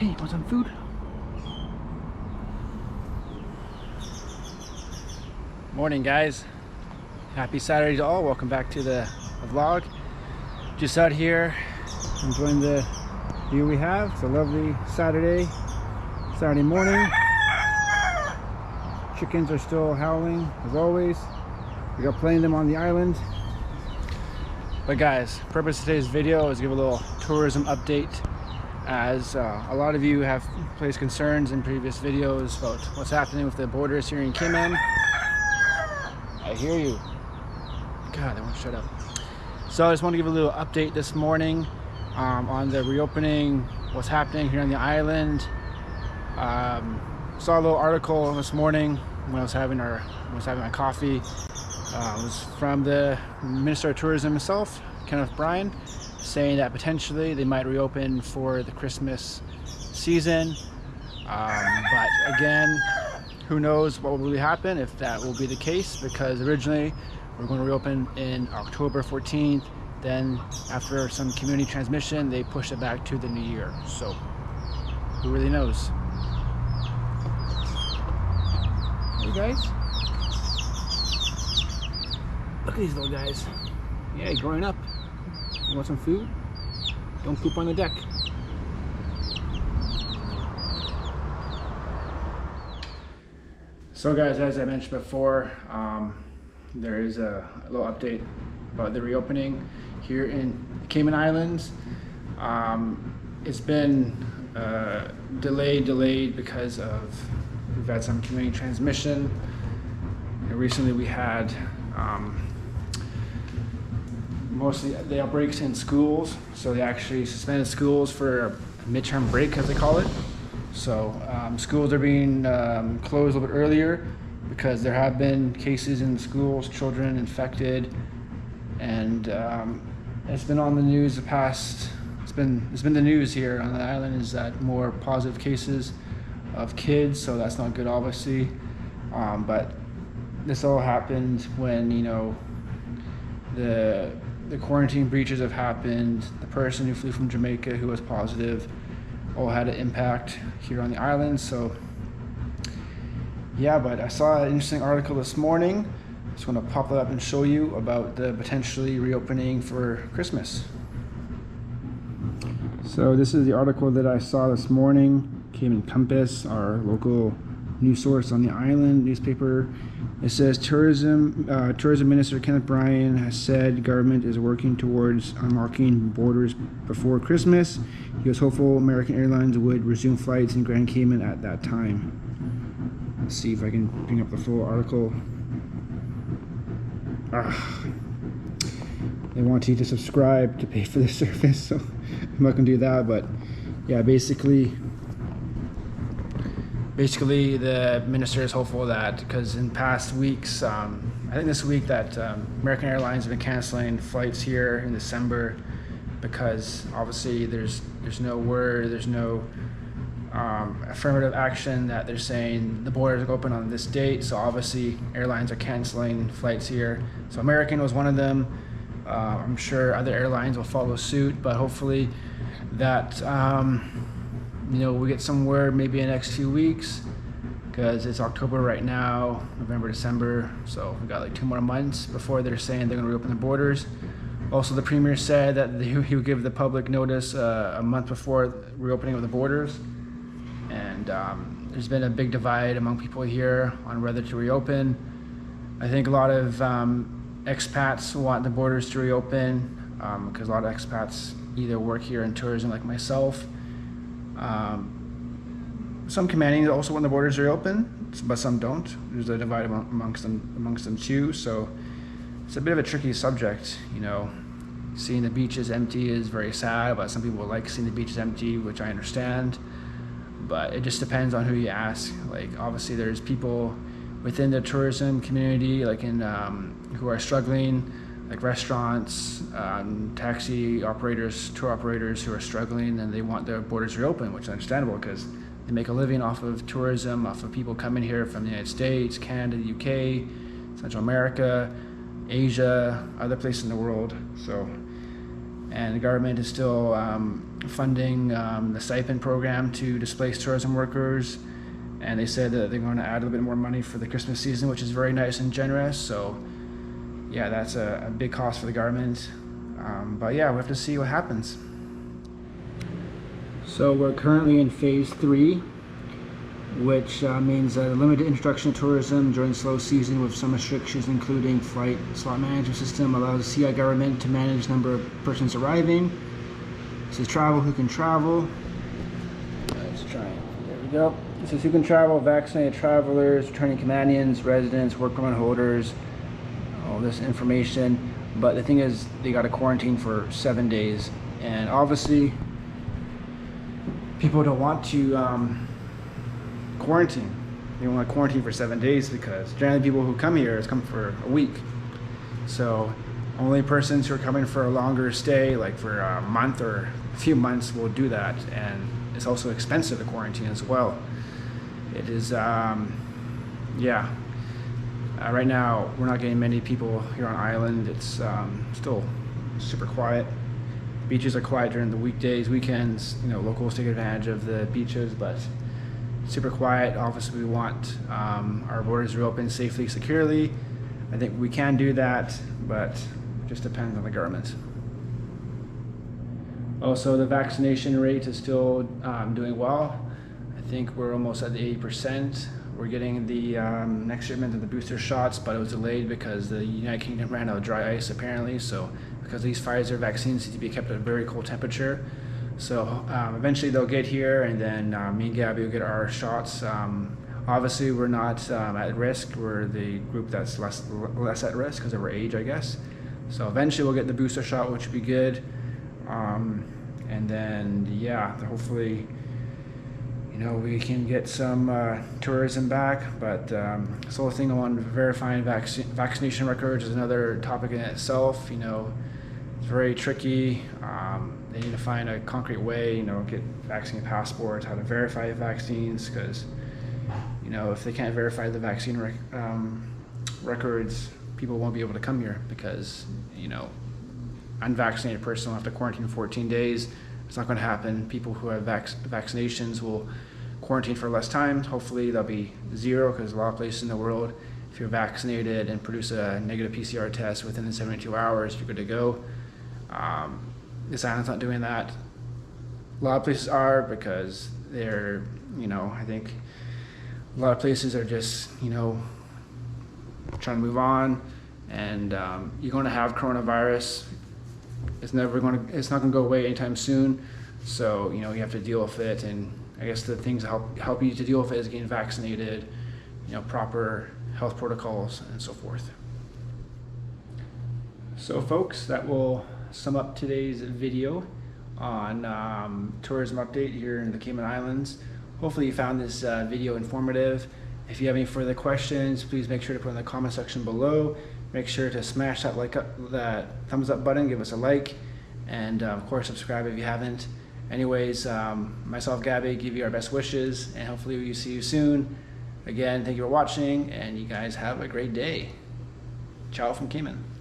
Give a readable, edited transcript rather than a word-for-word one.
Hey, want some food? Morning, guys. Happy Saturday to all. Welcome back to the vlog. Just out here enjoying the view we have. It's a lovely Saturday morning. Chickens are still howling as always. We got plenty of them on the island. But guys, purpose of today's video is give a little tourism update, as a lot of you have placed concerns in previous videos about what's happening with the borders here in Cayman. I hear you. God, they won't shut up. So I just want to give a little update this morning on the reopening, what's happening here on the island. Saw a little article this morning when I was having my coffee. It was from the Minister of Tourism himself, Kenneth Bryan, saying that potentially they might reopen for the Christmas season. But again, who knows what will really happen if that will be the case, because originally we're going to reopen in October 14th. Then after some community transmission, they pushed it back to the new year. So who really knows? Hey guys. Look at these little guys. Yeah, growing up. You want some food? Don't poop on the deck. So guys, as I mentioned before, there is a little update about the reopening here in the Cayman Islands. It's been delayed because we've had some community transmission. Recently we had mostly the outbreaks in schools, so they actually suspended schools for a midterm break, as they call it. So schools are being closed a little bit earlier because there have been cases in schools, children infected, and it's been on the news it's been the news here on the island, is that more positive cases of kids, so that's not good obviously. But this all happened when, you know, the quarantine breaches have happened. The person who flew from Jamaica who was positive all had an impact here on the island. So yeah, but I saw an interesting article this morning. Just want to pop that up and show you about the potentially reopening for Christmas. So this is the article that I saw this morning. Cayman Compass, our local news source on the island newspaper. It says Tourism Minister Kenneth Bryan has said government is working towards unlocking borders before Christmas. He was hopeful American Airlines would resume flights in Grand Cayman at that time. Let's see if I can bring up the full article. They want you to subscribe to pay for the service, so I'm not going to do that. But yeah, basically the minister is hopeful that, because in past weeks, I think this week, that American Airlines have been canceling flights here in December because obviously there's no word, there's no affirmative action that they're saying the borders are open on this date. So obviously airlines are canceling flights here. So American was one of them. I'm sure other airlines will follow suit, but hopefully that you know, we get some word maybe in the next few weeks, because it's October right now, November, December, so we got like 2 more months before they're saying they're going to reopen the borders. Also, the premier said that he would give the public notice a month before reopening of the borders. And there's been a big divide among people here on whether to reopen. I think a lot of expats want the borders to reopen because a lot of expats either work here in tourism like myself. Some Caymanians also want the borders to reopen, but some don't. There's a divide amongst them too. So it's a bit of a tricky subject, you know. Seeing the beaches empty is very sad, but some people like seeing the beaches empty, which I understand. But it just depends on who you ask. Like, obviously there's people within the tourism community, like in who are struggling, like restaurants, taxi operators, tour operators who are struggling, and they want their borders reopened, which is understandable because they make a living off of tourism, off of people coming here from the United States, Canada, the UK, Central America, Asia, other places in the world. So, and the government is still funding the stipend program to displaced tourism workers, and they said that they're going to add a little bit more money for the Christmas season, which is very nice and generous. So yeah, that's a big cost for the government, but yeah, we have to see what happens. So we're currently in phase 3, which means a limited introduction to tourism during slow season with some restrictions, including flight slot management system allows the CI government to manage number of persons arriving. This is travel who can travel. Let's try it. There we go. This is who can travel: vaccinated travelers, returning Caymanians, residents, work permit holders, all this information. But the thing is, they got to quarantine for 7 days, and obviously people don't want to quarantine. They want to quarantine for 7 days because generally people who come here come for a week. So only persons who are coming for a longer stay, like for a month or a few months, will do that. And it's also expensive to quarantine as well. It is, yeah. Right now we're not getting many people here on island. It's still super quiet. Beaches are quiet during the weekdays, weekends. You know, locals take advantage of the beaches, but super quiet. Obviously, we want our borders reopened safely, securely. I think we can do that, but it just depends on the government. Also, the vaccination rate is still doing well. I think we're almost at the 80%. We're getting the next shipment of the booster shots, but it was delayed because the United Kingdom ran out of dry ice apparently. So because these Pfizer vaccines need to be kept at a very cold temperature. So eventually they'll get here, and then me and Gaby will get our shots. Obviously we're not at risk. We're the group that's less at risk because of our age, I guess. So eventually we'll get the booster shot, which would be good. And then yeah, hopefully, you know, we can get some tourism back. But this whole thing on verifying vaccination records is another topic in itself. You know, it's very tricky. They need to find a concrete way, you know, get vaccine passports, how to verify vaccines, because, you know, if they can't verify the vaccine records, people won't be able to come here because, you know, unvaccinated person will have to quarantine 14 days. It's not going to happen. People who have vaccinations will quarantine for less time. Hopefully that'll be 0, because a lot of places in the world, if you're vaccinated and produce a negative PCR test within the 72 hours, you're good to go. This island's not doing that. A lot of places are, because they're, you know, I think a lot of places are just, you know, trying to move on, and you're going to have coronavirus. It's not going to go away anytime soon. So, you know, you have to deal with it, and I guess the things that help you to deal with it is getting vaccinated, you know, proper health protocols and so forth. So folks, that will sum up today's video on tourism update here in the Cayman Islands. Hopefully you found this video informative. If you have any further questions, please make sure to put in the comment section below. Make sure to smash that thumbs up button, give us a like, and of course subscribe if you haven't. Anyways, myself, Gaby, give you our best wishes, and hopefully we see you soon. Again, thank you for watching, and you guys have a great day. Ciao from Cayman.